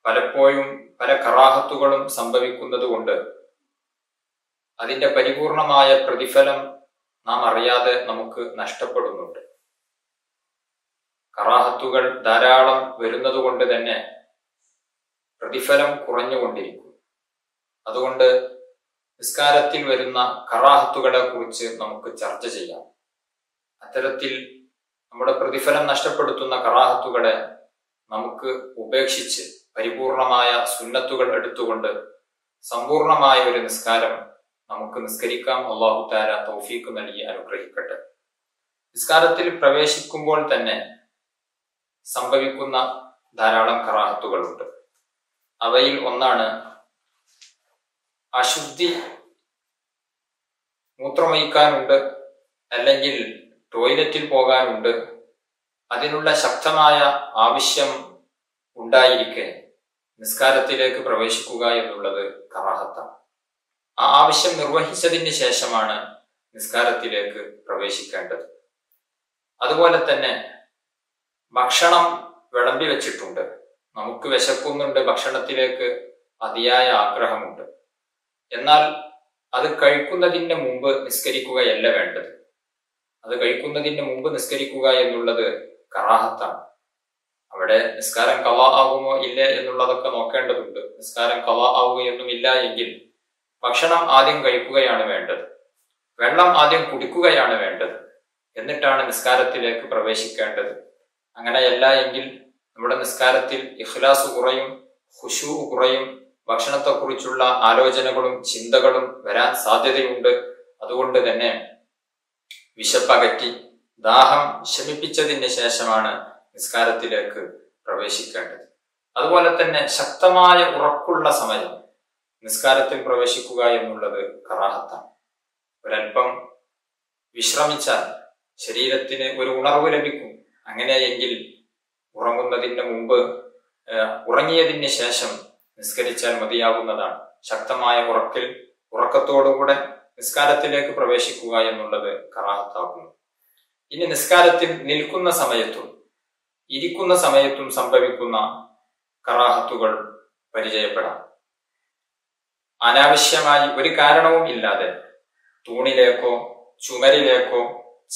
പലപ്പോഴും പല കറാഹത്തുകളും സംഭവിക്കുന്നത് കൊണ്ട് അതിന്റെ പരിപൂർണമായ പ്രതിഫലം നാം അറിയാതെ നമുക്ക് നഷ്ടപ്പെടുന്നുണ്ട്. കറാഹത്തുകൾ ധാരാളം വരുന്നത് കൊണ്ട് തന്നെ പ്രതിഫലം കുറഞ്ഞുകൊണ്ടിരിക്കും. അതുകൊണ്ട് നിസ്കാരത്തിൽ വരുന്ന കറാഹത്തുകളെ കുറിച്ച് നമുക്ക് ചർച്ച ചെയ്യാം. അത്തരത്തിൽ നമ്മുടെ പ്രതിഫലം നഷ്ടപ്പെടുത്തുന്ന കറാഹത്തുകളെ നമുക്ക് ഉപേക്ഷിച്ച് പരിപൂർണമായ സുന്നത്തുകൾ എടുത്തുകൊണ്ട് സമ്പൂർണമായ ഒരു നിസ്കാരം നമുക്ക് നിസ്കരിക്കാം. അല്ലാഹു തആല തൗഫീഖ് നൽകി അനുഗ്രഹിക്കട്ടെ. നിസ്കാരത്തിൽ പ്രവേശിക്കുമ്പോൾ തന്നെ സംഭവിക്കുന്ന ധാരാളം കറാഹത്തുകളുണ്ട്. അവയിൽ ഒന്നാണ് അശുദ്ധി. മൂത്രമൊഴിക്കാനുണ്ട്, അല്ലെങ്കിൽ ടോയ്ലറ്റിൽ പോകാനുണ്ട്, അതിനുള്ള ശക്തമായ ആവശ്യം ഉണ്ടായിരിക്കെ നിസ്കാരത്തിലേക്ക് പ്രവേശിക്കുക എന്നുള്ളത് കറാഹത്താണ്. ആ ആവശ്യം നിർവഹിച്ചതിന് ശേഷമാണ് നിസ്കാരത്തിലേക്ക് പ്രവേശിക്കേണ്ടത്. അതുപോലെ തന്നെ ഭക്ഷണം വിളമ്പി വെച്ചിട്ടുണ്ട്, നമുക്ക് വിശക്കുന്നുണ്ട്, ഭക്ഷണത്തിലേക്ക് അതിയായ ആഗ്രഹമുണ്ട്, എന്നാൽ അത് കഴിക്കുന്നതിന് മുമ്പ് നിസ്കരിക്കുകയല്ല വേണ്ടത്. അത് കഴിക്കുന്നതിന് മുമ്പ് നിസ്കരിക്കുക എന്നുള്ളത് കറാഹത്താണ്. അവിടെ നിസ്കാരം ഖളാ ആകുമോ ഇല്ലേ എന്നുള്ളതൊക്കെ നോക്കേണ്ടതുണ്ട്. നിസ്കാരം ഖളാ ആവുകയൊന്നുമില്ല എങ്കിൽ ഭക്ഷണം ആദ്യം കഴിക്കുകയാണ് വേണ്ടത്, വെള്ളം ആദ്യം കുടിക്കുകയാണ് വേണ്ടത്, എന്നിട്ടാണ് നിസ്കാരത്തിലേക്ക് പ്രവേശിക്കേണ്ടത്. അങ്ങനെയല്ല എങ്കിൽ നമ്മുടെ നിസ്കാരത്തിൽ ഇഖ്ലാസ് കുറയും, ഖുശൂ കുറയും, ഭക്ഷണത്തെക്കുറിച്ചുള്ള ആലോചനകളും ചിന്തകളും വരാൻ സാധ്യതയുണ്ട്. അതുകൊണ്ട് തന്നെ വിശപ്പകറ്റി ദാഹം ശമിപ്പിച്ചതിന് ശേഷമാണ് നിസ്കാരത്തിലേക്ക് പ്രവേശിക്കേണ്ടത്. അതുപോലെ തന്നെ ശക്തമായ ഉറക്കുള്ള സമയം നിസ്കാരത്തിൽ പ്രവേശിക്കുക എന്നുള്ളത് കറാഹത്താണ്. ഒരൽപ്പം വിശ്രമിച്ചാൽ ശരീരത്തിന് ഒരു ഉണർവ് ലഭിക്കും. അങ്ങനെയെങ്കിൽ ഉറങ്ങുന്നതിന് മുമ്പ് ഉറങ്ങിയതിന് ശേഷം നിസ്കരിച്ചാൽ മതിയാകുന്നതാണ്. ശക്തമായ ഉറക്കത്തോടുകൂടെ നിസ്കാരത്തിലേക്ക് പ്രവേശിക്കുക എന്നുള്ളത് കറാഹത്താകുന്നു. ഇനി നിസ്കാരത്തിൽ നിൽക്കുന്ന സമയത്തും ഇരിക്കുന്ന സമയത്തും സംഭവിക്കുന്ന കറാഹത്തുകൾ പരിചയപ്പെടാം. അനാവശ്യമായി ഒരു കാരണവും ഇല്ലാതെ തൂണിലേക്കോ ചുമരിലേക്കോ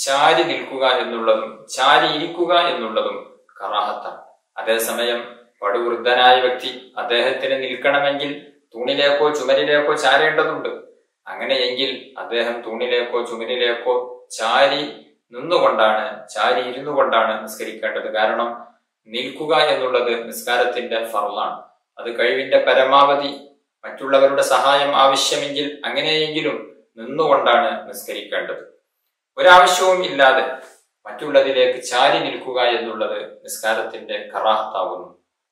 ചാരി നിൽക്കുക എന്നുള്ളതും ചാരി ഇരിക്കുക എന്നുള്ളതും കറാഹത്താണ്. അതേസമയം പടുവൃദ്ധനായ വ്യക്തി, അദ്ദേഹത്തിന് നിൽക്കണമെങ്കിൽ തൂണിലേക്കോ ചുമരിലേക്കോ ചാരേണ്ടതുണ്ട്. അങ്ങനെയെങ്കിൽ അദ്ദേഹം തൂണിലേക്കോ ചുമരിലേക്കോ ചാരി ഇരുന്നു കൊണ്ടാണ് നിസ്കരിക്കേണ്ടത്. കാരണം നിൽക്കുക എന്നുള്ളത് നിസ്കാരത്തിന്റെ ഫർളാണ്. അത് കഴിവിന്റെ പരമാവധി മറ്റുള്ളവരുടെ സഹായം ആവശ്യമെങ്കിൽ അങ്ങനെയെങ്കിലും നിന്നുകൊണ്ടാണ് നിസ്കരിക്കേണ്ടത്. ഒരാവശ്യവും ഇല്ലാതെ മറ്റുള്ളതിലേക്ക് ചാരി നിൽക്കുക എന്നുള്ളത് നിസ്കാരത്തിന്റെ കറാഹത്താകുന്നു.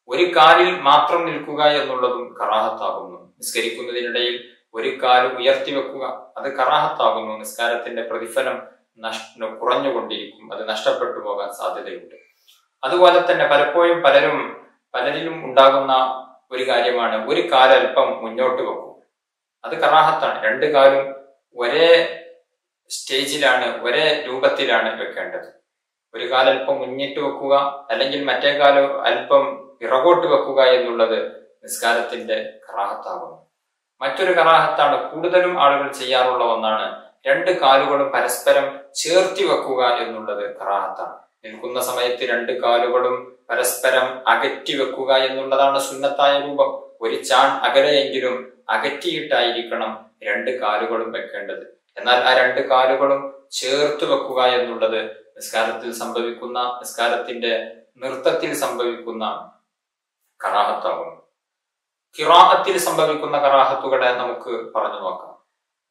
ഒരു കാലിൽ മാത്രം നിൽക്കുക എന്നുള്ളതും കറാഹത്താകുന്നു. നിസ്കരിക്കുന്നതിനിടയിൽ ഒരു കാല് ഉയർത്തി വെക്കുക, അത് കറാഹത്താകുന്നു. നിസ്കാരത്തിന്റെ പ്രതിഫലം കുറഞ്ഞുകൊണ്ടിരിക്കും, അത് നഷ്ടപ്പെട്ടു പോകാൻ സാധ്യതയുണ്ട്. അതുപോലെ തന്നെ പലപ്പോഴും പലരിലും ഉണ്ടാകുന്ന ഒരു കാര്യമാണ് ഒരു കാലൽപ്പം മുന്നോട്ട് വെക്കും. അത് കറാഹത്താണ്. രണ്ട് കാലും ഒരേ സ്റ്റേജിലാണ്, ഒരേ രൂപത്തിലാണ് വെക്കേണ്ടത്. ഒരു കാലൽപ്പം മുന്നിട്ട് വെക്കുക, അല്ലെങ്കിൽ മറ്റേ കാലം അല്പം പിറകോട്ട് വെക്കുക എന്നുള്ളത് നിസ്കാരത്തിന്റെ കറാഹത്താകുന്നു. മറ്റൊരു കറാഹത്താണ്, കൂടുതലും ആളുകൾ ചെയ്യാറുള്ള ഒന്നാണ്, രണ്ട് കാലുകളും പരസ്പരം ചേർത്തി വെക്കുക എന്നുള്ളത് കറാഹത്താണ്. നിൽക്കുന്ന സമയത്ത് രണ്ട് കാലുകളും പരസ്പരം അകറ്റി വെക്കുക എന്നുള്ളതാണ് സുന്നത്തായ രൂപം. ഒരു ചാൺ അകലെയെങ്കിലും അകറ്റിയിട്ടായിരിക്കണം രണ്ട് കാലുകളും വെക്കേണ്ടത്. എന്നാൽ ആ രണ്ട് കാലുകളും ചേർത്ത് വെക്കുക എന്നുള്ളത് നിസ്കാരത്തിന്റെ നൃത്തത്തിൽ സംഭവിക്കുന്ന കറാഹത്താകുന്നു. ഖിറാഅത്തിൽ സംഭവിക്കുന്ന കറാഹത്തുകളെ നമുക്ക് പറഞ്ഞു നോക്കാം.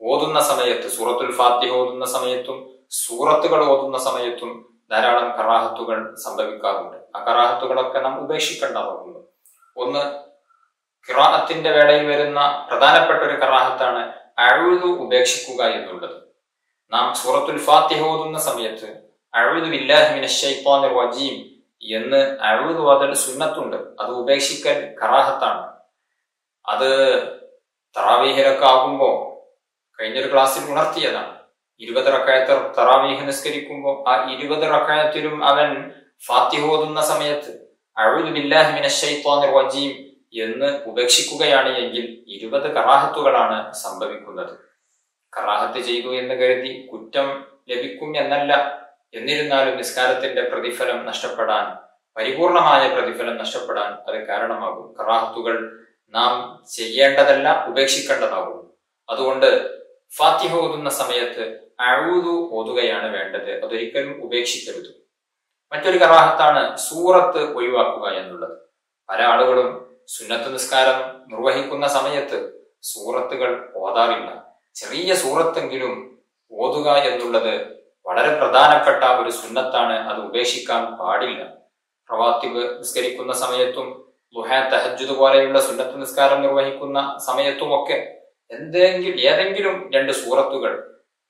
ഓതുന്ന സമയത്ത്, സൂറത്തുൽ ഫാത്തിഹ ഓതുന്ന സമയത്തും സൂറത്തുകൾ ഓതുന്ന സമയത്തും ധാരാളം കറാഹത്തുകൾ സംഭവിക്കാറുണ്ട്. ആ കറാഹത്തുകളൊക്കെ നാം ഉപേക്ഷിക്കേണ്ടതാകുന്നു. ഒന്ന്, ഖിറാഅത്തിന്റെ വേളയിൽ വരുന്ന പ്രധാനപ്പെട്ട ഒരു കറാഹത്താണ് അഊദു ഉപേക്ഷിക്കുക എന്നുള്ളത്. നാം സൂറത്തുൽ ഫാത്തിഹ ഓതുന്ന സമയത്ത് അഊദു ബില്ലാഹി മിനശ് ശൈത്വാനിർ റജീം എന്ന് അഊദു ഓതൽ സുന്നത്തുണ്ട്. അത് ഉപേക്ഷിക്കൽ കറാഹത്താണ്. അത് തറാവീഹിലൊക്കെ ആകുമ്പോ കഴിഞ്ഞൊരു ക്ലാസ്സിൽ ഉണർത്തിയതാണ്. 20 റക്അത്ത് തറാവീഹ് നിസ്കരിക്കുമ്പോൾ ആ 20 റക്അത്തിലും അവൻ ഫാത്തിഹ ഓതുന്ന സമയത്ത് അഊദു ബില്ലാഹി മിനശ് ശൈത്വാനിർ റജീം എന്ന് ഉപേക്ഷിക്കുകയാണ് എങ്കിൽ 20 കറാഹത്തുകളാണ് സംഭവിക്കുന്നത്. കറാഹത്ത് ചെയ്തു എന്ന് കരുതി കുറ്റം ലഭിക്കും എന്നല്ല, എന്നിരുന്നാലും നിസ്കാരത്തിന്റെ പ്രതിഫലം നഷ്ടപ്പെടാൻ, പരിപൂർണമായ പ്രതിഫലം നഷ്ടപ്പെടാൻ അത് കാരണമാകും. കറാഹത്തുകൾ നാം ചെയ്യേണ്ടതല്ല, ഉപേക്ഷിക്കേണ്ടതാകും. അതുകൊണ്ട് ഫാത്തിഹ ഓതുന്ന സമയത്ത് അഊദു ഓതുകയാണ് വേണ്ടത്, അതൊരിക്കലും ഉപേക്ഷിക്കരുത്. മറ്റൊരു കറാഹത്താണ് സൂറത്ത് ഒഴിവാക്കുക എന്നുള്ളത്. പല ആളുകളും സുന്നത്ത് നിസ്കാരം നിർവഹിക്കുന്ന സമയത്ത് സൂറത്തുകൾ ഓതാറില്ല. ചെറിയ സൂറത്തെങ്കിലും ഓതുക എന്നുള്ളത് വളരെ പ്രധാനപ്പെട്ട ഒരു സുന്നത്താണ്, അത് ഉപേക്ഷിക്കാൻ പാടില്ല. റവാത്തിബ് നിസ്കരിക്കുന്ന സമയത്തും ദുഹാ, തഹജ്ജുദ് പോലെയുള്ള സുന്നത്ത് നിസ്കാരം നിർവഹിക്കുന്ന സമയത്തുമൊക്കെ ഏതെങ്കിലും 2 സൂറത്തുകൾ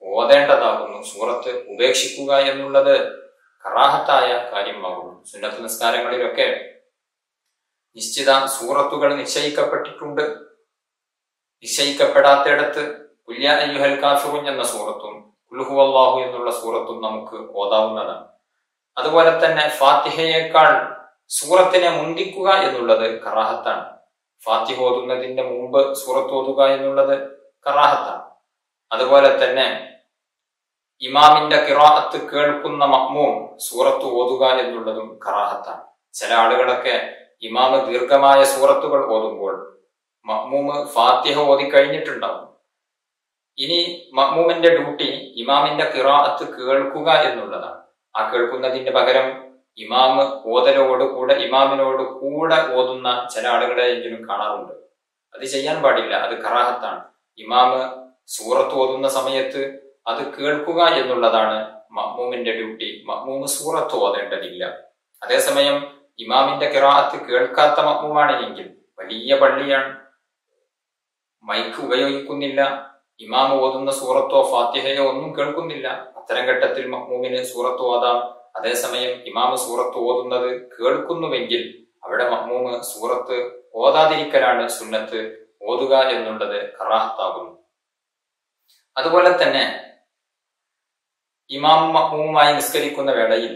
ഓതേണ്ടതാകുന്നു. സൂറത്ത് ഉപേക്ഷിക്കുക എന്നുള്ളത് കറാഹത്തായ കാര്യമാകുന്നു. സുന്നത്ത് നിസ്കാരങ്ങളിലൊക്കെ നിശ്ചിത സൂറത്തുകൾ നിശ്ചയിക്കപ്പെട്ടിട്ടുണ്ട്. നിശ്ചയിക്കപ്പെടാത്തിടത്ത് ഖുൽ യാ അയ്യുഹൽ കാഫിറൂൻ എന്ന സൂറത്തും ഖുൽ ഹുവല്ലാഹു എന്നുള്ള സൂറത്തും നമുക്ക് ഓതാവുന്നതാണ്. അതുപോലെ തന്നെ ഫാത്തിഹയേക്കാൾ സൂറത്തിനെ മുന്തിക്കുക എന്നുള്ളത് കറാഹത്താണ്. ഫാത്തിഹ ഓതുന്നതിന്റെ മുമ്പ് സൂറത്ത് ഓതുക എന്നുള്ളത് കറാഹത്താണ്. അതുപോലെ തന്നെ ഇമാമിന്റെ ഖിറാഅത്ത് കേൾക്കുന്ന മഅ്മൂം സൂറത്ത് ഓതുക എന്നുള്ളതും കറാഹത്താണ്. ചില ആളുകളൊക്കെ ഇമാമ് ദീർഘമായ സൂറത്തുകൾ ഓതുമ്പോൾ മഅ്മൂമ് ഫാത്തിഹ ഓതി കഴിഞ്ഞിട്ടുണ്ടാവും. ഇനി മഅ്മൂമിന്റെ ഡ്യൂട്ടി ഇമാമിന്റെ ഖിറാഅത്ത് കേൾക്കുക എന്നുള്ളതാണ്. ആ കേൾക്കുന്നതിന്റെ പകരം ഇമാമ് ഇമാമിനോട് കൂടെ ഓതുന്ന ചില ആളുകളെ എങ്കിലും കാണാറുണ്ട്. അത് ചെയ്യാൻ പാടില്ല, അത് കറാഹത്താണ്. ഇമാമ് സൂറത്ത് ഓതുന്ന സമയത്ത് അത് കേൾക്കുക എന്നുള്ളതാണ് മഅ്മൂമിന്റെ ഡ്യൂട്ടി. മഅ്മൂമ് സൂറത്ത് ഓതേണ്ടതില്ല. അതേസമയം ഇമാമിന്റെ ഖിറാഅത്ത് കേൾക്കാത്ത മഅ്മൂമാണ് എങ്കിൽ, വലിയ പള്ളിയാണ്, മൈക്ക് ഉപയോഗിക്കുന്നില്ല, ഇമാമ് ഓതുന്ന സൂറത്തോ ഫാത്തിഹയോ ഒന്നും കേൾക്കുന്നില്ല, അത്തരം ഘട്ടത്തിൽ മഅ്മൂമിന് സൂറത്ത് ഓതാം. അതേസമയം ഇമാമ് സൂറത്ത് ഓതുന്നത് കേൾക്കുന്നുവെങ്കിൽ അവിടെ മഅ്മൂമ് സൂറത്ത് ഓതാതിരിക്കലാണ് സുന്നത്ത്. ഓതുക എന്നുള്ളത് കറാഹത്താകുന്നു. അതുപോലെ തന്നെ ഇമാം മഅ്മൂമുമായി നിസ്കരിക്കുന്ന വേളയിൽ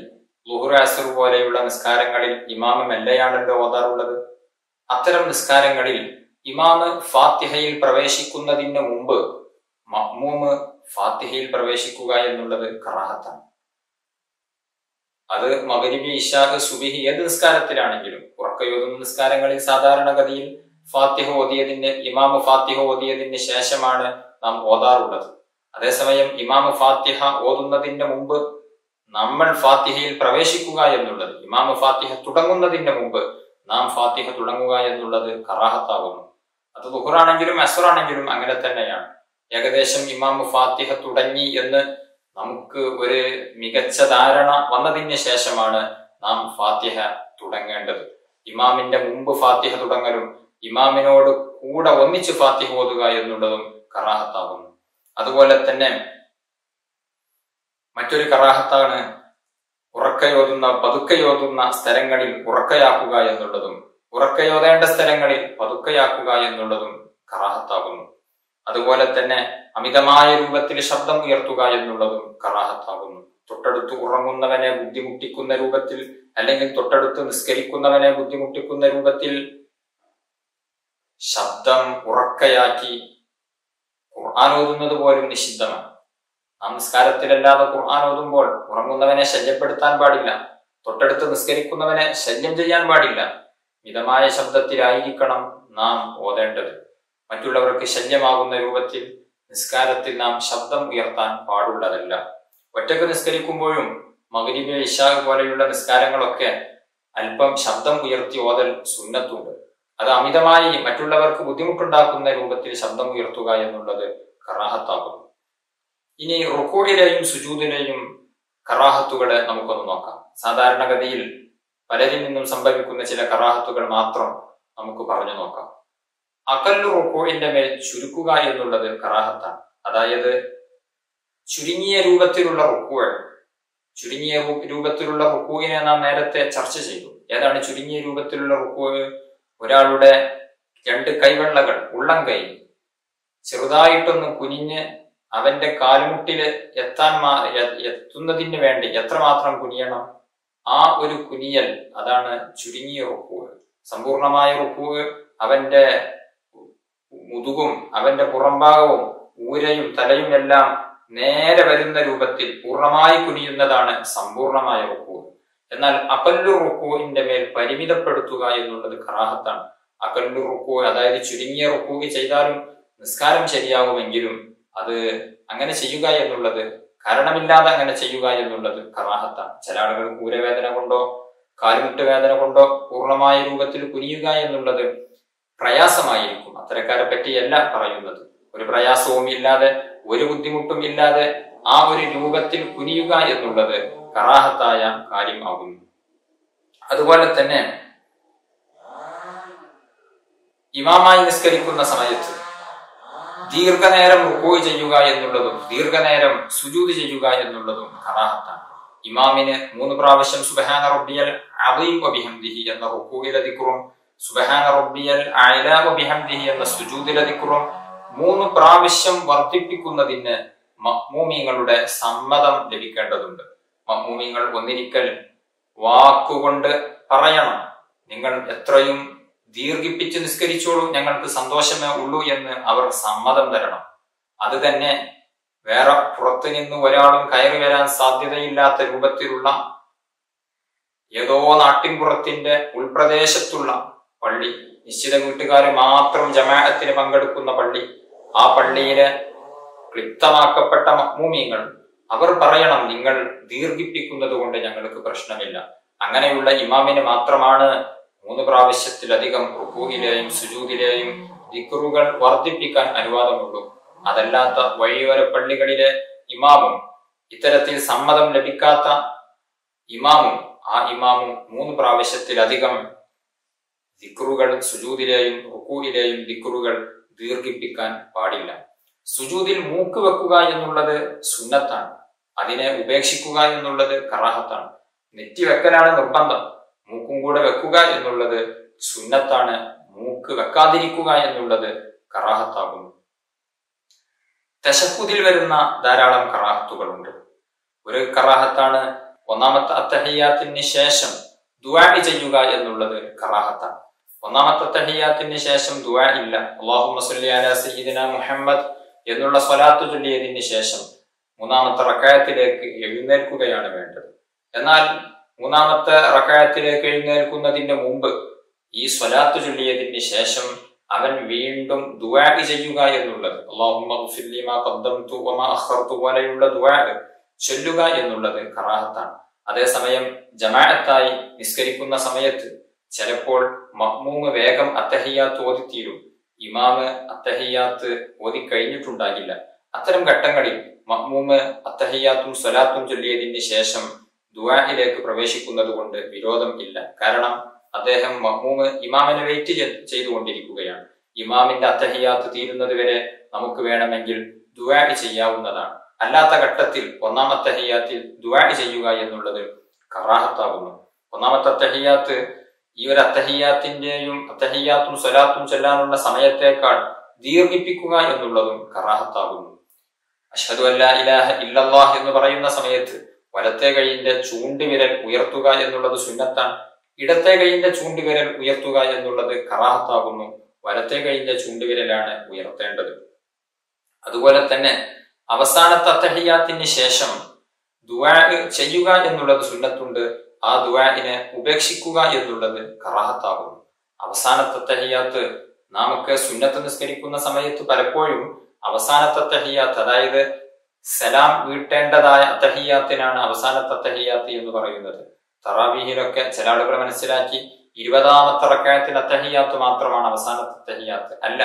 ളുഹ്ർ അസ്ർ പോലെയുള്ള നിസ്കാരങ്ങളിൽ ഇമാമ് മെല്ലെയാണല്ലോ ഓതാറുള്ളത്. അത്തരം നിസ്കാരങ്ങളിൽ ഇമാമ് ഫാത്തിഹയിൽ പ്രവേശിക്കുന്നതിന് മുമ്പ് മഅ്മൂമ് ഫാത്തിഹയിൽ പ്രവേശിക്കുക എന്നുള്ളത് കറാഹത്താണ്. അത് മഗ്രിബ്, ഇശാ, സുബ്ഹി ഏത് നിസ്കാരത്തിലാണെങ്കിലും ഉറക്കയോതുന്ന നിസ്കാരങ്ങളിൽ സാധാരണഗതിയിൽ ഇമാമ് ഫാത്തിഹ ഓതിയതിന് ശേഷമാണ് നാം ഓതാറുള്ളത്. അതേസമയം ഇമാമ് ഫാത്തിഹ ഓതുന്നതിന്റെ മുമ്പ് നമ്മൾ ഫാത്തിഹയിൽ പ്രവേശിക്കുക എന്നുള്ളത്, ഇമാമ് ഫാത്തിഹ തുടങ്ങുന്നതിന്റെ മുമ്പ് നാം ഫാത്തിഹ തുടങ്ങുക എന്നുള്ളത് കറാഹത്താകുന്നു. അത് ളുഹ്റാണെങ്കിലും അസ്റാണെങ്കിലും അങ്ങനെ തന്നെയാണ്. ഏകദേശം ഇമാമ് ഫാത്തിഹ തുടങ്ങി എന്ന് നമുക്ക് ഒരു മികച്ച ധാരണ വന്നതിന് ശേഷമാണ് നാം ഫാത്തിഹ തുടങ്ങേണ്ടത്. ഇമാമിന്റെ മുമ്പ് ഫാത്തിഹ തുടങ്ങലും ഇമാമിനോട് കൂടെ ഒന്നിച്ച് ഫാത്തിഹ ഓതുക എന്നുള്ളതും കറാഹത്താകുന്നു. അതുപോലെ തന്നെ മറ്റൊരു കറാഹത്താണ് പതുക്കെയോതുന്ന സ്ഥലങ്ങളിൽ ഉറക്കയാക്കുക എന്നുള്ളതും ഉറക്കയോതേണ്ട സ്ഥലങ്ങളിൽ പതുക്കയാക്കുക എന്നുള്ളതും കറാഹത്താകുന്നു. അതുപോലെ തന്നെ അമിതമായ രൂപത്തിൽ ശബ്ദം ഉയർത്തുക എന്നുള്ളതും കറാഹത്താകുന്നു. തൊട്ടടുത്ത് ഉറങ്ങുന്നവനെ ബുദ്ധിമുട്ടിക്കുന്ന രൂപത്തിൽ, അല്ലെങ്കിൽ തൊട്ടടുത്ത് നിസ്കരിക്കുന്നവനെ ബുദ്ധിമുട്ടിക്കുന്ന രൂപത്തിൽ ശബ്ദം ഉറക്കയാക്കി ഖുർആൻ ഓതുന്നത് പോലും നിഷിദ്ധമാണ്. നമസ്കാരത്തിലല്ലാതെ ഖുർആൻ ഓതുമ്പോൾ ഉറങ്ങുന്നവനെ ശല്യപ്പെടുത്താൻ പാടില്ല, തൊട്ടടുത്ത് നിസ്കരിക്കുന്നവനെ ശല്യം ചെയ്യാൻ പാടില്ല. മിതമായ ശബ്ദത്തിലായിരിക്കണം നാം ഓതേണ്ടത്. മറ്റുള്ളവർക്ക് ശല്യമാകുന്ന രൂപത്തിൽ നിസ്കാരത്തിൽ നാം ശബ്ദം ഉയർത്താൻ പാടുള്ളതല്ല. ഒറ്റക്ക് നിസ്കരിക്കുമ്പോഴും മഗ്രിബ്, ഇശാ പോലെയുള്ള നിസ്കാരങ്ങളൊക്കെ അല്പം ശബ്ദം ഉയർത്തി ഓതൽ സുന്നത്തുണ്ട്. അത് അമിതമായി മറ്റുള്ളവർക്ക് ബുദ്ധിമുട്ടുണ്ടാക്കുന്ന രൂപത്തിൽ ശബ്ദം ഉയർത്തുക എന്നുള്ളത് കറാഹത്താകുന്നു. ഇനി റുക്കൂഇലെയും സുജൂദിലെയും കറാഹത്തുകളെ നമുക്കൊന്ന് നോക്കാം. സാധാരണഗതിയിൽ പലരിൽ നിന്നും സംഭവിക്കുന്ന ചില കറാഹത്തുകൾ മാത്രം നമുക്ക് പറഞ്ഞു നോക്കാം. അഖല്ലു റുക്കൂഇന്റെ മേൽ ചുരുക്കുക എന്നുള്ളത് കറാഹത്താണ്. അതായത് ചുരുങ്ങിയ രൂപത്തിലുള്ള റുക്കൂഇനെ നാം നേരത്തെ ചർച്ച ചെയ്തു. ഏതാണ് ചുരുങ്ങിയ രൂപത്തിലുള്ള റുക്കൂഅ്? ഒരാളുടെ 2 കൈവെള്ളകൾ, ഉള്ളം കൈ ചെറുതായിട്ടൊന്ന് കുനിഞ്ഞ് അവന്റെ കാൽമുട്ടില് എത്തുന്നതിന് വേണ്ടി എത്രമാത്രം കുനിയണം, ആ ഒരു കുനിയൽ, അതാണ് ചുരുങ്ങിയ റുക്കൂഅ്. സമ്പൂർണമായ റുക്കൂഅ് അവന്റെ മുതുകും അവന്റെ പുറംഭാഗവും ഊരയും തലയും എല്ലാം നേരെ വരുന്ന രൂപത്തിൽ പൂർണ്ണമായി കുനിയുന്നതാണ് സമ്പൂർണമായ റുക്കൂ. എന്നാൽ അഖല്ലു റുക്കൂഇന്റെ മേൽ പരിമിതപ്പെടുത്തുക എന്നുള്ളത് കറാഹത്താണ്. അഖല്ലു റുക്കൂ അതായത് ചുരുങ്ങിയ റുക്കൂ ചെയ്താലും നിസ്കാരം ശരിയാകുമെങ്കിലും അത് അങ്ങനെ ചെയ്യുക എന്നുള്ളത്, കാരണമില്ലാതെ അങ്ങനെ ചെയ്യുക എന്നുള്ളത് കറാഹത്താണ്. ചില ആളുകൾ ഊരവേദന കൊണ്ടോ കാലുമുട്ട് വേദന കൊണ്ടോ പൂർണ്ണമായ രൂപത്തിൽ കുനിയുക എന്നുള്ളത് പ്രയാസമായിരിക്കും. അത്തരക്കാരെ പറ്റിയല്ല പറയുന്നത്. ഒരു പ്രയാസവും ഇല്ലാതെ ഒരു ബുദ്ധിമുട്ടും ഇല്ലാതെ ആ ഒരു രൂപത്തിൽ കുനിയുക എന്നുള്ളത് കറാഹത്തായ കാര്യമാകുന്നു. അതുപോലെ തന്നെ ഇമാമായി നിസ്കരിക്കുന്ന സമയത്ത് ദീർഘനേരം റുക്കൂ ചെയ്യുക എന്നുള്ളതും ദീർഘനേരം സുജൂദ് ചെയ്യുക എന്നുള്ളതും കറാഹത്താണ്. ഇമാമിന് 3 പ്രാവശ്യം സുബ്ഹാന റബ്ബിയൽ അദീം വബിഹംദിഹി എന്ന റുക്കൂഇലെ ദിക്റും സുബ്ഹാന റബ്ബിയൽ അഅ്ലാ വബിഹംദിഹി എന്ന സുജൂദിലെ ദിക്റും 3 പ്രാവശ്യം വർദ്ധിപ്പിക്കുന്നതിന് മഅ്മൂമീങ്ങളുടെ സമ്മതം ലഭിക്കേണ്ടതുണ്ട്. മഅ്മൂമീങ്ങൾ ഒന്നിരിക്കൽ വാക്കുകൊണ്ട് പറയണം, നിങ്ങൾ എത്രയും ദീർഘിപ്പിച്ച് നിസ്കരിച്ചോളൂ, ഞങ്ങൾക്ക് സന്തോഷമേ ഉള്ളൂ എന്ന് അവർ സമ്മതം തരണം. അത് തന്നെ വേറെ പുറത്തു നിന്ന് ഒരാളും കയറി വരാൻ സാധ്യതയില്ലാത്ത രൂപത്തിലുള്ള ഏതോ നാട്ടിൻപുറത്തിന്റെ ഉൾപ്രദേശത്തുള്ള പള്ളി, നിശ്ചിത വീട്ടുകാര് മാത്രം ജമാഅത്തിന് പങ്കെടുക്കുന്ന പള്ളി, ആ പള്ളിയിലെ ക്ലിപ്തമാക്കപ്പെട്ട മഅ്മൂമീങ്ങൾ അവർ പറയണം, നിങ്ങൾ ദീർഘിപ്പിക്കുന്നത് കൊണ്ട് ഞങ്ങൾക്ക് പ്രശ്നമില്ല. അങ്ങനെയുള്ള ഇമാമിന് മാത്രമാണ് 3 പ്രാവശ്യത്തിലധികം റുക്കൂഇലെയും സുജൂദിലെയും ദിക്റുകൾ വർദ്ധിപ്പിക്കാൻ അനുവാദമുള്ളൂ. അതല്ലാത്ത വഴിയോര പള്ളികളിലെ ഇമാമും ഇത്തരത്തിൽ സമ്മതം ലഭിക്കാത്ത ഇമാമും ആ ഇമാമും 3 പ്രാവശ്യത്തിലധികം ദിക്റുകൾ സുജൂദിലെയും റുക്കൂഇലെയും ദിക്റുകൾ ദീർഘിപ്പിക്കാൻ പാടില്ല. സുജൂദിൽ മൂക്ക് വെക്കുക എന്നുള്ളത് സുന്നത്താണ്. അതിനെ ഉപേക്ഷിക്കുക എന്നുള്ളത് കറാഹത്താണ്. നെറ്റി വെക്കലാണ് നിർബന്ധം. മൂക്കും കൂടെ വെക്കുക എന്നുള്ളത് സുന്നത്താണ്. മൂക്ക് വെക്കാതിരിക്കുക എന്നുള്ളത് കറാഹത്താകുന്നു. തശഹുദിൽ വരുന്ന ധാരാളം കറാഹത്തുകളുണ്ട്. ഒരു കറാഹത്താണ് ഒന്നാമത്തെ അത്തഹിയ്യാത്തിന് ശേഷം ദുആ ചെയ്യുക എന്നുള്ളത് കറാഹത്താണ്. ഒന്നാമത്തെ തഹിയ്യാത്തിന് ശേഷം ദുആ ഇല്ല. അല്ലാഹുമ്മ സ്വല്ലി അലാ സയ്യിദിനാ മുഹമ്മദ് എന്നുള്ള സ്വലാത്ത് ചൊല്ലിയതിന് ശേഷം 3-ാമത്തെ റക്അത്തിലേക്ക് എഴുന്നേൽക്കുകയാണ് വേണ്ടത്. എന്നാൽ 3-ാമത്തെ റക്അത്തിലേക്ക് എഴുന്നേൽക്കുന്നതിന് മുമ്പ് ഈ സ്വലാത്ത് ചൊല്ലിയതിന് ശേഷം അവൻ വീണ്ടും ദുആ ചെയ്യുക എന്നുള്ളത്, അല്ലാഹുമ്മ ഗ്ഫിർ ലി മാ ഖദ്ദംതു വമാ അഖർതു പോലെയുള്ള ദുആ ചൊല്ലുക എന്നുള്ളത് കറാഹത്താണ്. അതേസമയം ജമാഅത്തായി നിസ്കരിക്കുന്ന സമയത്ത് ചിലപ്പോൾ മഅ്മൂമ് വേഗം അത്തഹിയ്യാത്ത് ഓതിത്തീരും, ഇമാമ് അത്തഹിയ്യാത്ത് ഓതി കഴിഞ്ഞിട്ടുണ്ടാകില്ല. അത്തരം ഘട്ടങ്ങളിൽ മഅ്മൂമ് അത്തഹിയ്യാത്തും സ്വലാത്തും ചൊല്ലിയതിന് ശേഷം ദുആയിലേക്ക് പ്രവേശിക്കുന്നത് കൊണ്ട് വിരോധം ഇല്ല. കാരണം അദ്ദേഹം മഅ്മൂമ് ഇമാമിനെ വെയിറ്റ് ചെയ്തുകൊണ്ടിരിക്കുകയാണ്. ഇമാമിന്റെ അത്തഹിയ്യാത്ത് തീരുന്നത് വരെ നമുക്ക് വേണമെങ്കിൽ ദുആ ചെയ്യാവുന്നതാണ്. അല്ലാത്ത ഘട്ടത്തിൽ 1-ാമത്തെ തഹിയ്യാത്തിൽ ദുആ ചെയ്യുക എന്നുള്ളത് കറാഹത്താകുന്നു. 1-ാമത്തെ തഹിയ്യാത്ത് ഈ ഒരു അത്തഹിയ്യാത്തും സ്വലാത്തും ചൊല്ലാനുള്ള സമയത്തേക്കാൾ ദീർഘിപ്പിക്കുക എന്നുള്ളതും കറാഹത്താകുന്നു. അശ്ഹദു അല്ലാ ഇലാഹ ഇല്ലല്ലാഹ് എന്ന് പറയുന്ന സമയത്ത് വലത്തെ കൈയിന്റെ ചൂണ്ടുവിരൽ ഉയർത്തുക എന്നുള്ളത് സുന്നത്താണ്. ഇടത്തെ കൈയിന്റെ ചൂണ്ടുവിരൽ ഉയർത്തുക എന്നുള്ളത് കറാഹത്താകുന്നു. വലത്തെ കൈയിന്റെ ചൂണ്ടുവിരലാണ് ഉയർത്തേണ്ടത്. അതുപോലെ തന്നെ അവസാനത്തെ അത്തഹിയ്യാത്തിന് ശേഷം ദുആ ചെയ്യുക എന്നുള്ളത് സുന്നത്തുണ്ട്. ആ ദുആഇനെ ഉപേക്ഷിക്കുക എന്നുള്ളത് കറാഹത്താകുന്നു. അവസാനത്തെ അത്തഹിയ്യാത്ത് നമുക്ക് സുന്നത്ത് നിസ്കരിക്കുന്ന സമയത്ത് പലപ്പോഴും അവസാനത്തെ അത്തഹിയ്യാത്ത്, അതായത് സലാം വീട്ടേണ്ടതായ അത്തഹിയ്യാത്തിനാണ് അവസാനത്തെ അത്തഹിയ്യാത്ത് എന്ന് പറയുന്നത്. തറാവീഹിലൊക്കെ ചില ആളുകൾ മനസ്സിലാക്കി 20-ാമത്തെ റക്അത്തിൽ അത്തഹിയ്യാത്ത് മാത്രമാണ് അവസാനത്തെ അത്തഹിയ്യാത്ത്. അല്ല,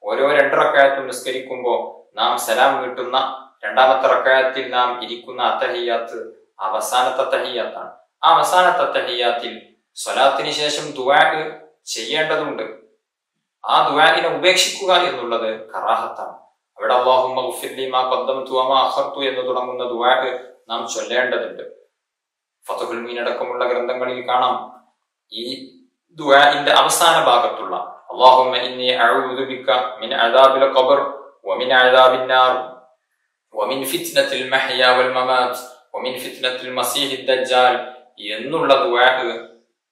ഓരോ 2 റക്അത്തും നിസ്കരിക്കുമ്പോൾ നാം സലാം വീട്ടുന്ന 2-ാമത്തെ റക്അത്തിൽ നാം ഇരിക്കുന്ന അത്തഹിയ്യാത്ത് അവസാനത്തെ അത്തഹിയ്യാത്താണ്. ആ അവസാനത്തെ അത്തഹിയ്യാത്തിൽ സ്വലാത്തിന് ശേഷം ദുആ ചെയ്യേണ്ടതുണ്ട്. ആ ദുആഇനെ ഉപേക്ഷിക്കുക എന്നുള്ളത് കറാഹത്താണ്. അവിടെ അല്ലാഹുമ്മ ഗ്ഫിർ ലി മാ ഖദ്ദംതു വമാ അഖർതു എന്ന് തുടങ്ങുന്ന ദുആ നാം ചൊല്ലേണ്ടതുണ്ട്. ഫത്ഹുൽ മീൻ അടക്കമുള്ള ഗ്രന്ഥങ്ങളിൽ കാണാം ഈ ദുആഇന്റെ അവസാന ഭാഗത്തുള്ള അല്ലാഹുമ്മ ഇന്നി അഊദു ബിക മിൻ അദാബിൽ ഖബർ വമിൻ അദാബിൻ നാർ വമിൻ ഫിത്നത്തിൽ മഹ്യാ വൽ മമാത് വമിൻ ഫിത്നത്തിൽ മസീഹിദ് ദജ്ജാൽ എന്നുള്ള ദുആ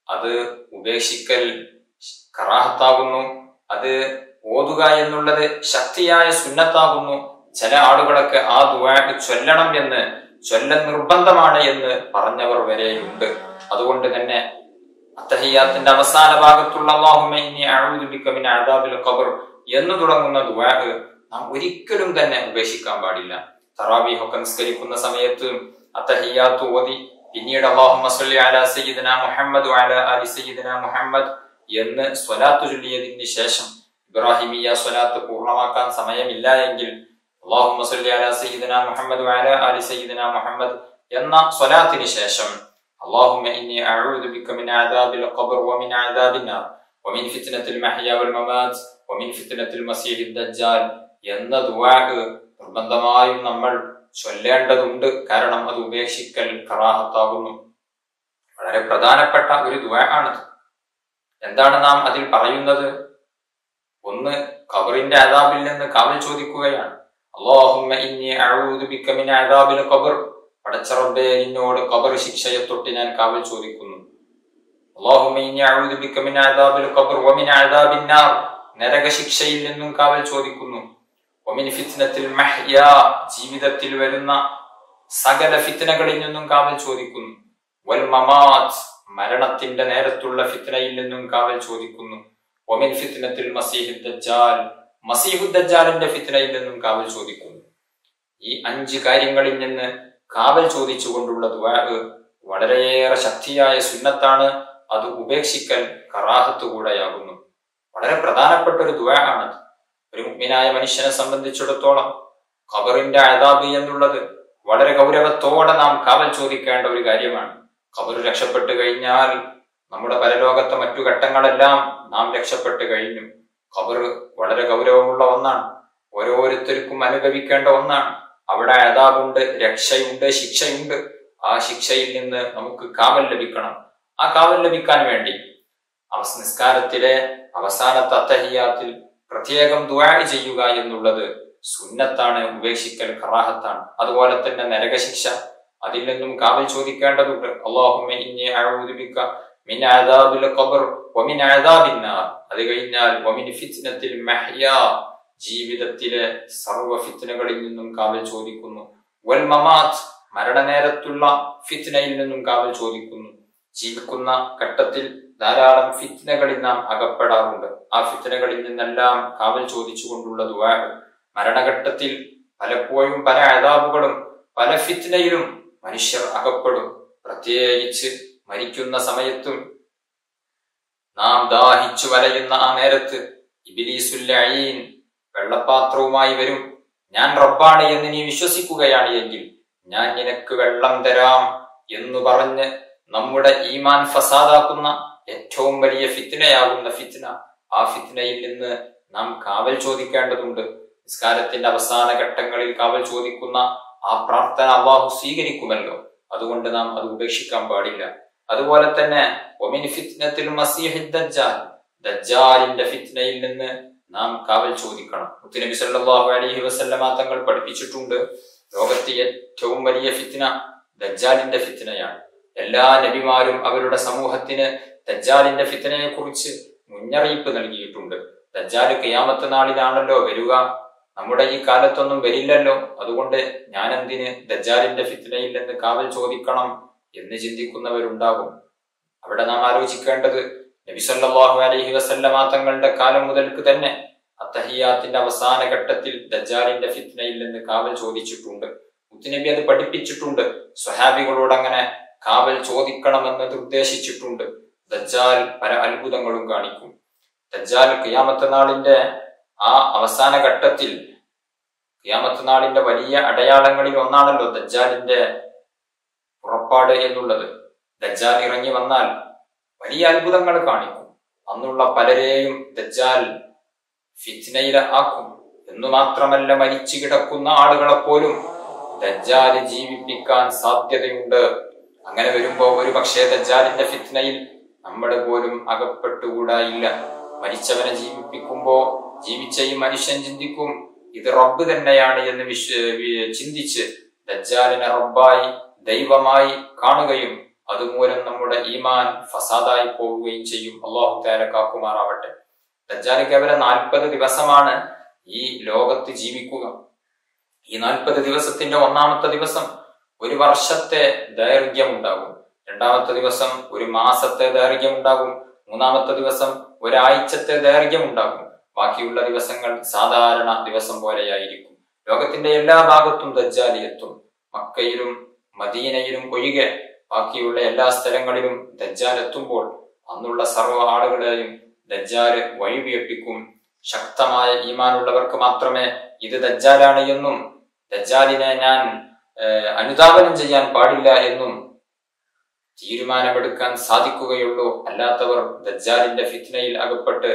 അത് ഉപേക്ഷിക്കൽ കറാഹത്താകുന്നു. അത് ഓതുക എന്നുള്ളത് ശക്തിയായ സുന്നത്താകുന്നു. ചില ആളുകളൊക്കെ ആ ദുആ ചൊല്ലണം എന്ന് ചൊല്ലൽ നിർബന്ധമാണ് എന്ന് പറഞ്ഞവർ വരെയുണ്ട്. അതുകൊണ്ട് തന്നെ അത്തഹിയ്യാത്തിന്റെ അവസാന ഭാഗത്തുള്ള അല്ലാഹുമ്മ ഇന്നി അഊദു ബിക മിൻ അദാബിൽ ഖബർ എന്ന് തുടങ്ങുന്ന ദുആ നാം ഒരിക്കലും തന്നെ ഉപേക്ഷിക്കാൻ പാടില്ല. തറാവീഹ് ഒക്കെ നിസ്കരിക്കുന്ന സമയത്ത് അത്തഹിയ്യാത്ത് ഓതി പിന്നീട് അല്ലാഹുമ്മ സ്വല്ലി അലാ സയ്യിദിനാ മുഹമ്മദ് വഅലാ ആലി സയ്യിദിനാ മുഹമ്മദ് എന്ന് സ്വലാത്ത് ചൊല്ലിയതിന് ശേഷം ഇബ്രാഹിമിയ സ്വലാത്ത് പൂർണ്ണമാക്കാൻ സമയമില്ല എങ്കിൽ അല്ലാഹുമ്മ സ്വല്ലി അലാ സയ്യിദിനാ മുഹമ്മദ് വഅലാ ആലി സയ്യിദിനാ മുഹമ്മദ് എന്ന സ്വലാത്തിന് ശേഷം അല്ലാഹുമ്മ ഇന്നി അഊദു ബിക മിൻ അദാബിൽ ഖബർ വമിൻ അദാബിൻ നാർ വമിൻ ഫിത്നത്തിൽ മഹ്യാ വൽ മമാത് വമിൻ ഫിത്നത്തിൽ മസീഹിദ് ദജ്ജാൽ എന്ന ദുആ നിർബന്ധമായും നമ്മൾ ചൊല്ലേണ്ടതുണ്ട്. കാരണം അത് ഉപേക്ഷിക്കൽ കറാഹത്താകുന്നു. വളരെ പ്രധാനപ്പെട്ട ഒരു ദുആ ആണത്. എന്താണ് നാം അതിൽ പറയുന്നത്? ഒന്ന്, ഖബറിന്റെ അദാബിൽ നിന്ന് കാവൽ ചോദിക്കുകയാണ്. അല്ലാഹുമ്മ ഇന്നി അഊദു ബിക മിൻ അദാബിൽ ഖബർ, പടച്ച റബ്ബേ നിന്നോട് ഖബർ ശിക്ഷയെ തൊട്ട് ഞാൻ കാവൽ ചോദിക്കുന്നു. അല്ലാഹുമ്മ ഇന്നി അഊദു ബിക മിൻ അദാബിൽ ഖബർ വമിൻ അദാബിൻ നാർ, നരക ശിക്ഷയിൽ നിന്നും കാവൽ ചോദിക്കുന്നു. വമിൻ ഫിത്നത്തിൽ മഹ്യാ, ജീവിതത്തിൽ വരുന്ന സകല ഫിത്നകളിൽ നിന്നും കാവൽ ചോദിക്കുന്നു. വൽ മമാത്, മരണത്തിന്റെ നേരത്തുള്ള ഫിത്നയിൽ നിന്നും കാവൽ ചോദിക്കുന്നു. വമിൻ ഫിത്നത്തിൽ മസീഹിദ് ദജ്ജാൽ, മസീഹുദ് ദജ്ജാലിന്റെ ഫിത്നയിൽ നിന്നും കാവൽ ചോദിക്കുന്നു. ഈ 5 കാര്യങ്ങളിൽ നിന്ന് കാവൽ ചോദിച്ചുകൊണ്ടുള്ള ദുആ വളരെയേറെ ശക്തിയായ സുന്നത്താണ്. അത് ഉപേക്ഷിക്കൽ കറാഹത്ത് കൂടെയാകുന്നു. വളരെ പ്രധാനപ്പെട്ട ഒരു ദുആ ആണത്. ഒരു മുഅ്മിനായ മനുഷ്യനെ സംബന്ധിച്ചിടത്തോളം ഖബറിന്റെ അദാബ് എന്നുള്ളത് വളരെ ഗൗരവത്തോടെ നാം കാവൽ ചോദിക്കേണ്ട ഒരു കാര്യമാണ്. ഖബർ രക്ഷപ്പെട്ടു കഴിഞ്ഞാൽ നമ്മുടെ പരലോകത്തെ മറ്റു ഘട്ടങ്ങളെല്ലാം നാം രക്ഷപ്പെട്ടു കഴിഞ്ഞു. ഖബർ വളരെ ഗൗരവമുള്ള ഒന്നാണ്, ഓരോരുത്തർക്കും അനുഭവിക്കേണ്ട ഒന്നാണ്. അവിടെ അദാബുണ്ട്, രക്ഷയുണ്ട്, ശിക്ഷയുണ്ട്. ആ ശിക്ഷയിൽ നിന്ന് നമുക്ക് കാവൽ ലഭിക്കണം. ആ കാവൽ ലഭിക്കാൻ വേണ്ടി നിസ്കാരത്തിലെ അവസാനത്തെ അത്തഹിയ്യാത്തിൽ പ്രത്യേകം ദുആ ചെയ്യുക എന്നുള്ളത് സുന്നത്താണ്, ഉപേക്ഷിക്കൽ കറാഹത്താണ്. അതുപോലെ തന്നെ നരകശിക്ഷ, അതിൽ നിന്നും കാവൽ ചോദിക്കേണ്ടതുണ്ട്. അല്ലാഹുമ്മ ഇന്നി അഊദു ബിക മിൻ അദാബിൽ ഖബർ വമിൻ അദാബിൻ നാർ, അത് കഴിഞ്ഞാൽ വമിൻ ഫിത്നത്തിൽ മഹ്യാ, ജീവിതത്തിലെ സർവ്വ ഫിത്നകളിൽ നിന്നും കാവൽ ചോദിക്കുന്നു. വൽ മമാത്, മരണനേരത്തുള്ള ഫിത്നയിൽ നിന്നും കാവൽ ചോദിക്കുന്നു. ജീവിക്കുന്ന ഘട്ടത്തിൽ ധാരാളം ഫിത്നകളിൽ നാം അകപ്പെടാറുണ്ട്. ആ ഫിത്നകളിൽ നിന്നെല്ലാം കാവൽ ചോദിച്ചുകൊണ്ടുള്ള ദുആ. മരണഘട്ടത്തിൽ പലപ്പോഴും പല അദാബുകളും പല ഫിത്നയിലും മനുഷ്യർ അകപ്പെടും. പ്രത്യേകിച്ച് മരിക്കുന്ന സമയത്തും നാം ദാഹിച്ചു വലയുന്ന ആ നേരത്ത് ഇബ്ലീസുൽ ലഈൻ വെള്ളപ്പാത്രവുമായി വരും. ഞാൻ റബ്ബാണ് എന്ന് നീ വിശ്വസിക്കുകയാണ് എങ്കിൽ ഞാൻ നിനക്ക് വെള്ളം തരാം എന്ന് പറഞ്ഞ് നമ്മുടെ ഈമാൻ ഫസാദാക്കുന്ന ഏറ്റവും വലിയ ഫിത്നയാകുന്ന ഫിത്ന, ആ ഫിത്നയിൽ നിന്ന് നാം കാവൽ ചോദിക്കേണ്ടതുണ്ട്. നിസ്കാരത്തിന്റെ അവസാന ഘട്ടങ്ങളിൽ കാവൽ ചോദിക്കുന്ന ആ പ്രാർത്ഥന അല്ലാഹു സ്വീകരിക്കുമല്ലോ. അതുകൊണ്ട് നാം അത് ഉപേക്ഷിക്കാൻ പാടില്ല. അതുപോലെ തന്നെ വമിൻ ഫിത്നത്തിൽ മസീഹിദ് ദജ്ജാൽ, ദജ്ജാലിന്റെ ഫിത്നയിൽ നിന്ന് നാം കാവൽ ചോദിക്കണം. മുത്തുനബി സല്ലല്ലാഹു അലൈഹി വസല്ലമ തങ്ങൾ പഠിപ്പിച്ചിട്ടുണ്ട്, ലോകത്തെ ഏറ്റവും വലിയ ഫിത്ന ദജ്ജാലിന്റെ ഫിത്നയാണ്. എല്ലാ നബിമാരും അവരുടെ സമൂഹത്തിന് ദജ്ജാലിന്റെ ഫിത്നയെ കുറിച്ച് മുന്നറിയിപ്പ് നൽകിയിട്ടുണ്ട്. ദജ്ജാൽ ഖിയാമത്ത് നാളിലാണല്ലോ വരിക, നമ്മുടെ ഈ കാലത്തൊന്നും വരില്ലല്ലോ. അതുകൊണ്ട് ഞാൻ എന്തിന് ദജ്ജാലിന്റെ ഫിത്നയിൽ നിന്ന് കാവൽ ചോദിക്കണം എന്ന് ചിന്തിക്കുന്നവരുണ്ടാകും. അവിടെ നാം ആലോചിക്കേണ്ടത്, നബി സല്ലല്ലാഹു അലൈഹി വസല്ലമ തങ്ങളുടെ കാലം മുതൽക്ക് തന്നെ അത്തഹിയ്യാത്തിന്റെ അവസാന ഘട്ടത്തിൽ ദജ്ജാലിന്റെ ഫിത്നയിൽ നിന്ന് കാവൽ ചോദിച്ചിട്ടുണ്ട്. മുത്തുനബി അത് പഠിപ്പിച്ചിട്ടുണ്ട്. സ്വഹാബികളോട് അങ്ങനെ കാവൽ ചോദിക്കണമെന്ന് നിർദ്ദേശിച്ചിട്ടുണ്ട്. ദജ്ജാൽ പല അത്ഭുതങ്ങളും കാണിക്കും. ദജ്ജാൽ ഖിയാമത്ത് നാളിന്റെ ആ അവസാന ഘട്ടത്തിൽ, ഖിയാമത്ത് നാളിന്റെ വലിയ അടയാളങ്ങളിൽ ഒന്നാണല്ലോ ദജ്ജാലിന്റെ പുറപ്പാട് എന്നുള്ളത്. ദജ്ജാൽ ഇറങ്ങി വന്നാൽ വലിയ അത്ഭുതങ്ങൾ കാണിക്കും. അന്നുള്ള പലരെയും ദജ്ജാൽ ഫിത്നയിൽ ആക്കും. എന്നു മാത്രമല്ല, മരിച്ചു കിടക്കുന്ന ആളുകളെ പോലും ദജ്ജാല് ജീവിപ്പിക്കാൻ സാധ്യതയുണ്ട്. അങ്ങനെ വരുമ്പോ ഒരു പക്ഷേ ദജ്ജാലിന്റെ ഫിത്നയിൽ നമ്മൾ പോലും അകപ്പെട്ടുകൂടായില്ല. മരിച്ചവനെ ജീവിപ്പിക്കുമ്പോ ജീവിച്ച ഈ മനുഷ്യൻ ചിന്തിക്കും, ഇത് റബ്ബ് തന്നെയാണ് എന്ന് ചിന്തിച്ച് ദജ്ജാലിനെ റബ്ബായി ദൈവമായി കാണുകയും അതുമൂലം നമ്മുടെ ഈമാൻ ഫസാദായി പോവുകയും ചെയ്യും. അല്ലാഹു തആല കാക്കുമാറാവട്ടെ. ദജ്ജാൽ കേവലം 40 ദിവസമാണ് ഈ ലോകത്ത് ജീവിക്കുക. ഈ 40 ദിവസത്തിന്റെ ഒന്നാമത്തെ ദിവസം ഒരു വർഷത്തെ ദൈർഘ്യം ഉണ്ടാകും, രണ്ടാമത്തെ ദിവസം ഒരു മാസത്തെ ദൈർഘ്യം ഉണ്ടാകും, മൂന്നാമത്തെ ദിവസം ഒരാഴ്ചത്തെ ദൈർഘ്യം ഉണ്ടാകും. ബാക്കിയുള്ള ദിവസങ്ങൾ സാധാരണ ദിവസം പോലെയായിരിക്കും. ലോകത്തിന്റെ എല്ലാ ഭാഗത്തും ദജ്ജാൽ എത്തും. മക്കയിലും മദീനയിലും ഒഴികെ ബാക്കിയുള്ള എല്ലാ സ്ഥലങ്ങളിലും ദജ്ജാൽ എത്തുമ്പോൾ അന്നുള്ള സർവ്വ ആളുകളെയും ദജ്ജാല് വഴിപിഴപ്പിക്കും. ശക്തമായ ഈമാനുള്ളവർക്ക് മാത്രമേ ഇത് ദജ്ജാലാണ് എന്നും ദജ്ജാലിനെ ഞാൻ അനുധാവനം ചെയ്യാൻ പാടില്ല എന്നും തീരുമാനമെടുക്കാൻ സാധിക്കുകയുള്ളൂ. അല്ലാത്തവർ ദജ്ജാലിന്റെ ഫിത്നയിൽ അകപ്പെട്ട്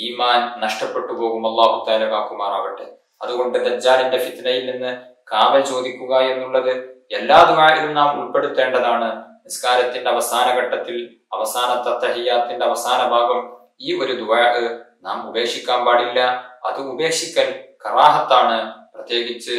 ഈമാൻ നഷ്ടപ്പെട്ടു പോകും. അല്ലാഹു തആല കാക്കുമാറാവട്ടെ. അതുകൊണ്ട് ദജ്ജാലിന്റെ ഫിത്നയിൽ നിന്ന് കാവൽ ചോദിക്കുക എന്നുള്ളത് എല്ലാ ദുആയിലും നാം ഉൾപ്പെടുത്തേണ്ടതാണ്. നിസ്കാരത്തിന്റെ അവസാന ഘട്ടത്തിൽ, അവസാനത്തെ തഹിയ്യാത്തിന്റെ അവസാന ഭാഗം, ഈ ഒരു ദുആ നാം ഉപേക്ഷിക്കാൻ പാടില്ല. അത് ഉപേക്ഷിക്കൽ കറാഹത്താണ്. പ്രത്യേകിച്ച്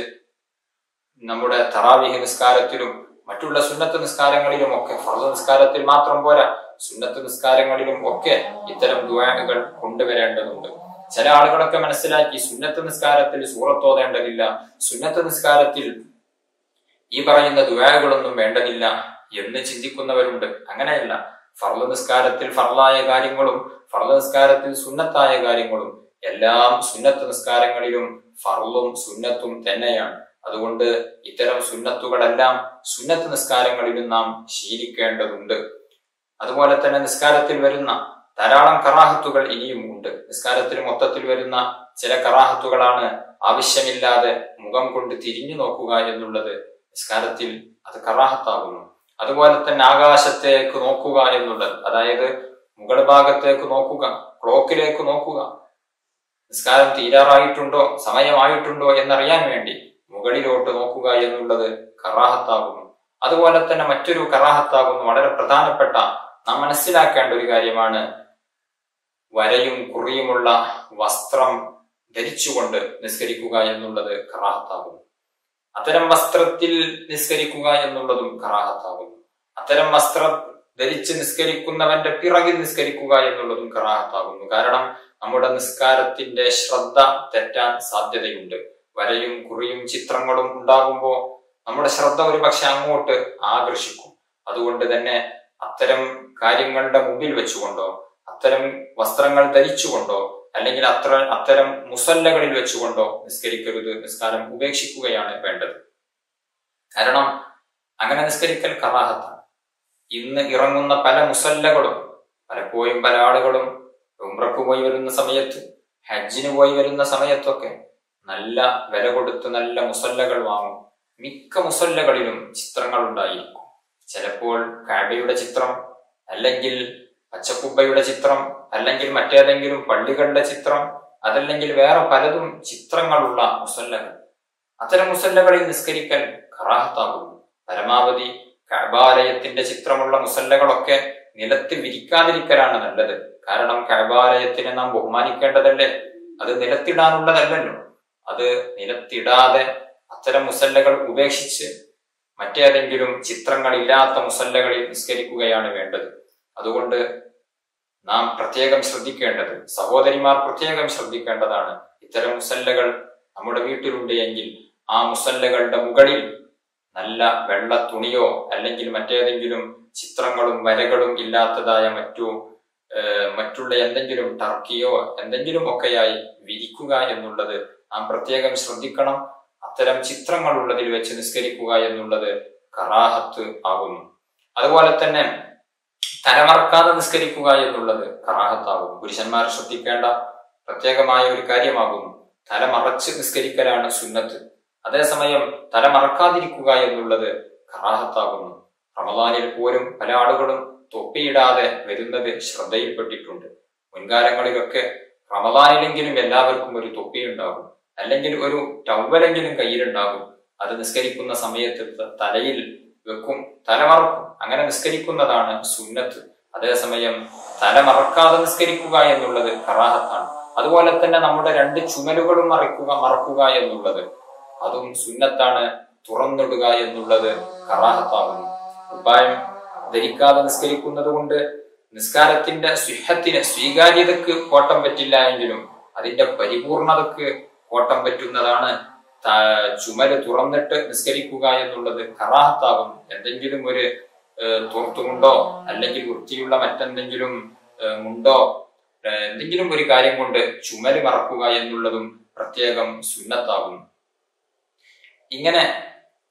നമ്മുടെ തറാവീഹ് നിസ്കാരത്തിലും മറ്റുള്ള സുന്നത്ത് നിസ്കാരങ്ങളിലും ഒക്കെ, ഫർദ് നിസ്കാരത്തിൽ മാത്രം പോരാ, സുന്നത്ത് നിസ്കാരങ്ങളിലും ഒക്കെ ഇത്തരം ദുആകൾ കൊണ്ടുവരേണ്ടതുണ്ട്. ചില ആളുകളൊക്കെ മനസ്സിലാക്കി സുന്നത്ത് നിസ്കാരത്തിൽ സൂറത്തോതേണ്ടതില്ല, സുന്നത്ത് നിസ്കാരത്തിൽ ഈ പറയുന്ന ദുആകളൊന്നും വേണ്ടതില്ല എന്ന് ചിന്തിക്കുന്നവരുണ്ട്. അങ്ങനെയല്ല. ഫർദ് നിസ്കാരത്തിൽ ഫർളായ കാര്യങ്ങളും ഫർദ് നിസ്കാരത്തിൽ സുന്നത്തായ കാര്യങ്ങളും എല്ലാം സുന്നത്ത് നിസ്കാരങ്ങളിലും ഫർളും സുന്നത്തും തന്നെയാണ്. അതുകൊണ്ട് ഇത്തരം സുന്നത്തുകളെല്ലാം സുന്നത്ത് നിസ്കാരങ്ങളിലും നാം ശീലിക്കേണ്ടതുണ്ട്. അതുപോലെ തന്നെ നിസ്കാരത്തിൽ വരുന്ന ധാരാളം കറാഹത്തുകൾ ഇനിയും ഉണ്ട്. നിസ്കാരത്തിൽ മൊത്തത്തിൽ വരുന്ന ചില കറാഹത്തുകളാണ് ആവശ്യമില്ലാതെ മുഖം കൊണ്ട് തിരിഞ്ഞു നോക്കുക എന്നുള്ളത്. നിസ്കാരത്തിൽ അത് കറാഹത്താകുന്നു. അതുപോലെ തന്നെ ആകാശത്തേക്ക് നോക്കുക എന്നുള്ളത്, അതായത് മുകൾ ഭാഗത്തേക്ക് നോക്കുക, ക്ലോക്കിലേക്ക് നോക്കുക, നിസ്കാരം തീരാറായിട്ടുണ്ടോ സമയമായിട്ടുണ്ടോ എന്നറിയാൻ വേണ്ടി മുകളിലോട്ട് നോക്കുക എന്നുള്ളത് കറാഹത്താകുന്നു. അതുപോലെ തന്നെ മറ്റൊരു കറാഹത്താകുന്നു, വളരെ പ്രധാനപ്പെട്ട നാം മനസ്സിലാക്കേണ്ട ഒരു കാര്യമാണ്, വരയും കുറിയുമുള്ള വസ്ത്രം ധരിച്ചുകൊണ്ട് നിസ്കരിക്കുക എന്നുള്ളത് കറാഹത്താകുന്നു. അത്തരം വസ്ത്രത്തിൽ നിസ്കരിക്കുക എന്നുള്ളതും കറാഹത്താകുന്നു. അത്തരം വസ്ത്രം ധരിച്ച് നിസ്കരിക്കുന്നവന്റെ പിറകിൽ നിസ്കരിക്കുക എന്നുള്ളതും കറാഹത്താകുന്നു. കാരണം നമ്മുടെ നിസ്കാരത്തിന്റെ ശ്രദ്ധ തെറ്റാൻ സാധ്യതയുണ്ട്. വരയും കുറിയും ചിത്രങ്ങളും ഉണ്ടാകുമ്പോൾ നമ്മുടെ ശ്രദ്ധ ഒരുപക്ഷെ അങ്ങോട്ട് ആകർഷിക്കും. അതുകൊണ്ട് തന്നെ അത്തരം കാര്യങ്ങളുടെ മുമ്പിൽ വെച്ചുകൊണ്ടോ, അത്തരം വസ്ത്രങ്ങൾ ധരിച്ചുകൊണ്ടോ, അല്ലെങ്കിൽ അത്തരം മുസല്ലകളിൽ വെച്ചുകൊണ്ടോ നിസ്കരിക്കരുത്. നിസ്കാരം ഉപേക്ഷിക്കുകയാണ് വേണ്ടത്. കാരണം അങ്ങനെ നിസ്കരിക്കൽ കറാഹത്താണ്. ഇന്ന് ഇറങ്ങുന്ന പല മുസല്ലകളും പലപ്പോഴും പല ആളുകളും ഉംറക്ക് പോയി വരുന്ന സമയത്ത്, ഹജ്ജിന് പോയി വരുന്ന സമയത്തൊക്കെ നല്ല വില കൊടുത്ത് നല്ല മുസല്ലകൾ വാങ്ങും. മിക്ക മുസല്ലകളിലും ചിത്രങ്ങൾ ഉണ്ടായിരിക്കും. ചിലപ്പോൾ കഅബയുടെ ചിത്രം, അല്ലെങ്കിൽ പച്ചക്കുബ്ബയുടെ ചിത്രം, അല്ലെങ്കിൽ മറ്റേതെങ്കിലും പള്ളികളുടെ ചിത്രം, അതല്ലെങ്കിൽ വേറെ പലതും ചിത്രങ്ങളുള്ള മുസല്ലകൾ. അത്തരം മുസല്ലകളിൽ നിസ്കരിക്കൽ കറാഹത്താകുന്നു. പരമാവധി കഅബാലയത്തിന്റെ ചിത്രമുള്ള മുസല്ലകളൊക്കെ നിലത്ത് വിരിക്കാതിരിക്കലാണ് നല്ലത്. കാരണം കഅബാലയത്തിനെ നാം ബഹുമാനിക്കേണ്ടതല്ലേ, അത് നിലത്തിടാനുള്ളതല്ലല്ലോ. അത് നിലത്തിടാതെ അത്തരം മുസല്ലകൾ ഉപേക്ഷിച്ച് മറ്റേതെങ്കിലും ചിത്രങ്ങളില്ലാത്ത മുസല്ലകളിൽ നിസ്കരിക്കുകയാണ് വേണ്ടത്. അതുകൊണ്ട് നാം പ്രത്യേകം ശ്രദ്ധിക്കേണ്ടത്, സഹോദരിമാർ പ്രത്യേകം ശ്രദ്ധിക്കേണ്ടതാണ്. ഇത്തരം മുസല്ലകൾ നമ്മുടെ വീട്ടിലുണ്ട് എങ്കിൽ ആ മുസല്ലകളുടെ മുകളിൽ നല്ല വെള്ള തുണിയോ അല്ലെങ്കിൽ മറ്റേതെങ്കിലും ചിത്രങ്ങളും വരകളും ഇല്ലാത്തതായ മറ്റുള്ള എന്തെങ്കിലും ടർക്കിയോ എന്തെങ്കിലും ഒക്കെയായി വിരിക്കുക എന്നുള്ളത് നാം പ്രത്യേകം ശ്രദ്ധിക്കണം. അത്തരം ചിത്രങ്ങൾ ഉള്ളതിൽ വെച്ച് നിസ്കരിക്കുക എന്നുള്ളത് കറാഹത്ത് ആകുന്നു. അതുപോലെ തന്നെ തലമറക്കാതെ നിസ്കരിക്കുക എന്നുള്ളത് കറാഹത്താകുന്നു. പുരുഷന്മാർ ശ്രദ്ധിക്കേണ്ട പ്രത്യേകമായ ഒരു കാര്യമാകുന്നു. തലമറച്ച് നിസ്കരിക്കലാണ് സുന്നത്ത്. അതേസമയം തലമറക്കാതിരിക്കുക എന്നുള്ളത് കറാഹത്താകുന്നു. റമദാനിൽ പോലും പല ആളുകളും തൊപ്പിയിടാതെ വരുന്നത് ശ്രദ്ധയിൽപ്പെട്ടിട്ടുണ്ട്. മുൻകാലങ്ങളിലൊക്കെ റമദാനിലെങ്കിലും എല്ലാവർക്കും ഒരു തൊപ്പിയുണ്ടാകും, അല്ലെങ്കിൽ ഒരു ടവലെങ്കിലും കയ്യിലുണ്ടാകും. അത് നിസ്കരിക്കുന്ന സമയത്ത് തലയിൽ വെക്കും, തലമറക്കും. അങ്ങനെ നിസ്കരിക്കുന്നതാണ് സുന്നത്ത്. അതേസമയം തലമറക്കാതെ നിസ്കരിക്കുക എന്നുള്ളത് കറാഹത്താണ്. അതുപോലെ തന്നെ നമ്മുടെ രണ്ട് ചുമലുകളും മറക്കുക എന്നുള്ളത് അതും സുന്നത്താണ്. തുറന്നിടുക എന്നുള്ളത് കറാഹത്താകുന്നു. കുപ്പായം ധരിക്കാതെ നിസ്കരിക്കുന്നത് കൊണ്ട് നിസ്കാരത്തിന്റെ സിഹത്തിന്, സ്വീകാര്യതക്ക് കോട്ടം പറ്റില്ല എങ്കിലും അതിന്റെ പരിപൂർണതക്ക് കോട്ടം പറ്റുന്നതാണ് ചുമര് തുറന്നിട്ട് നിസ്കരിക്കുക എന്നുള്ളത്. കറാഹത്താകും. എന്തെങ്കിലും ഒരു തുറത്തുകൊണ്ടോ അല്ലെങ്കിൽ വൃത്തിയുള്ള മറ്റെന്തെങ്കിലും മുണ്ടോ എന്തെങ്കിലും ഒരു കാര്യം കൊണ്ട് ചുമര് മറക്കുക എന്നുള്ളതും പ്രത്യേകം സുന്നത്താകുന്നു. ഇങ്ങനെ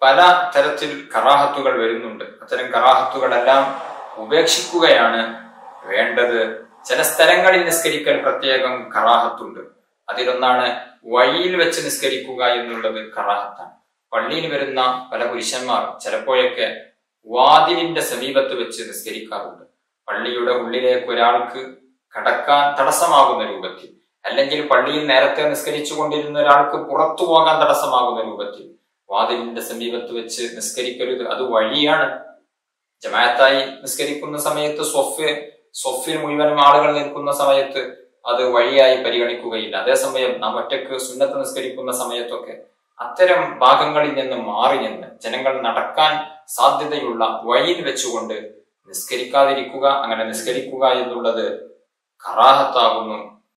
പല തരത്തിൽ കറാഹത്തുകൾ വരുന്നുണ്ട്. അത്തരം കറാഹത്തുകളെല്ലാം ഉപേക്ഷിക്കുകയാണ് വേണ്ടത്. ചില സ്ഥലങ്ങളിൽ നിസ്കരിക്കൽ പ്രത്യേകം കറാഹത്തുണ്ട്. അതിലൊന്നാണ് വഴിയിൽ വെച്ച് നിസ്കരിക്കുക എന്നുള്ളത് കറാഹത്താണ്. പള്ളിയിൽ വരുന്ന പല പുരുഷന്മാർ ചിലപ്പോഴൊക്കെ വാതിലിന്റെ സമീപത്ത് വെച്ച് നിസ്കരിക്കാറുണ്ട്. പള്ളിയുടെ ഉള്ളിലേക്ക് ഒരാൾക്ക് കടക്കാൻ തടസ്സമാകുന്ന രൂപത്തിൽ, അല്ലെങ്കിൽ പള്ളിയിൽ നേരത്തെ നിസ്കരിച്ചു കൊണ്ടിരുന്ന ഒരാൾക്ക് പുറത്തു പോകാൻ തടസ്സമാകുന്ന രൂപത്തിൽ വാതിലിന്റെ സമീപത്ത് വെച്ച് നിസ്കരിക്കരുത്. അത് വഴിയാണ്. ജമാഅത്തായി നിസ്കരിക്കുന്ന സമയത്ത് സ്വഫിൽ മുഴുവനും ആളുകൾ നിൽക്കുന്ന സമയത്ത് അത് വഴിയായി പരിഗണിക്കുകയില്ല. അതേസമയം നാം ഒറ്റക്ക് സുന്നത്ത് നിസ്കരിക്കുന്ന സമയത്തൊക്കെ അത്തരം ഭാഗങ്ങളിൽ നിന്ന് മാറി നിന്ന് ജനങ്ങൾ നടക്കാൻ സാധ്യതയുള്ള വഴിയിൽ വെച്ചുകൊണ്ട് നിസ്കരിക്കാതിരിക്കുക, അങ്ങനെ നിസ്കരിക്കുക എന്നുള്ളത് കറാഹത്താകുന്നു.